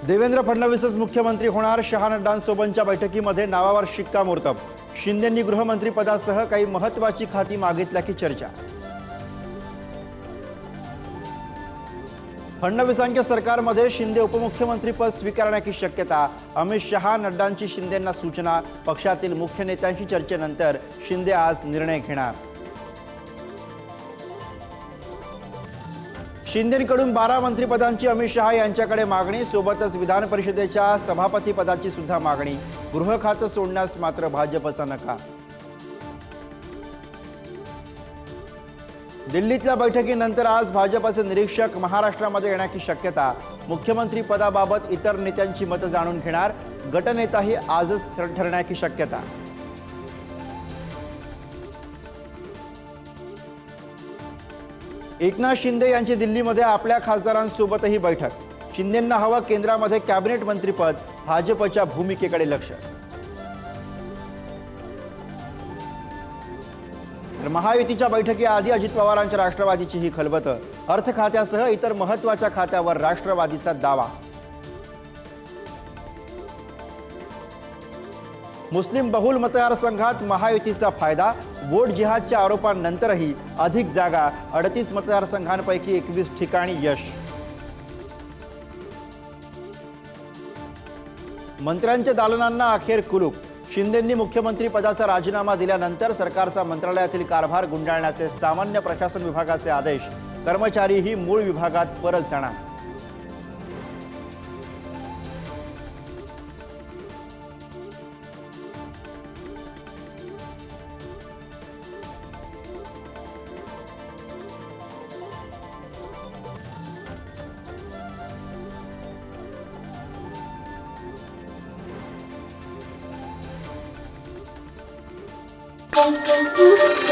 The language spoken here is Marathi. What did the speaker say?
देवेंद्र फडणवीसच मुख्यमंत्री होणार. शहा नड्डांसोबतच्या बैठकीमध्ये नावावर शिक्कामोर्तब. शिंदेंनी गृहमंत्री पदासह काही महत्त्वाची खाती मागितल्याची चर्चा. फडणवीसांच्या सरकारमध्ये शिंदे उपमुख्यमंत्रीपद स्वीकारण्याची शक्यता. अमित शहा नड्डांची शिंदेंना सूचना. पक्षातील मुख्य नेत्यांशी चर्चेनंतर शिंदे आज निर्णय घेणार. शिंदेंकडून 12 मंत्रिपदांची अमित शहा यांच्याकडे मागणी. सोबतच विधान परिषदेच्या सभापती पदाची सुद्धा मागणी. गृह खातं सोडण्यास मात्र भाजपचा नकार. दिल्लीतल्या बैठकीनंतर आज भाजपचे निरीक्षक महाराष्ट्रामध्ये येण्याची शक्यता. मुख्यमंत्री पदाबाबत इतर नेत्यांची मतं जाणून घेणार. गटनेताही आजच ठरण्याची शक्यता. एकनाथ शिंदे यांची दिल्लीमध्ये आपल्या खासदारांसोबतही बैठक. शिंदेंना हवं केंद्रामध्ये कॅबिनेट मंत्रीपद. भाजपच्या भूमिकेकडे लक्ष. महायुतीच्या बैठकीआधी अजित पवारांच्या राष्ट्रवादीची ही खलबत. अर्थ खात्यासह इतर महत्त्वाच्या खात्यावर राष्ट्रवादीचा दावा. मुस्लिम बहुल मतदारसंघात महायुतीचा फायदा. वोट जिहादच्या आरोपांनंतरही अधिक जागा. 38 मतदारसंघांपैकी 21 ठिकाणी यश. मंत्र्यांच्या दालनांना अखेर कुलूप. शिंदेंनी मुख्यमंत्री पदाचा राजीनामा दिल्यानंतर सरकारचा मंत्रालयातील कारभार गुंडाळण्याचे सामान्य प्रशासन विभागाचे आदेश. कर्मचारीही मूळ विभागात परत जाणार. Thank you.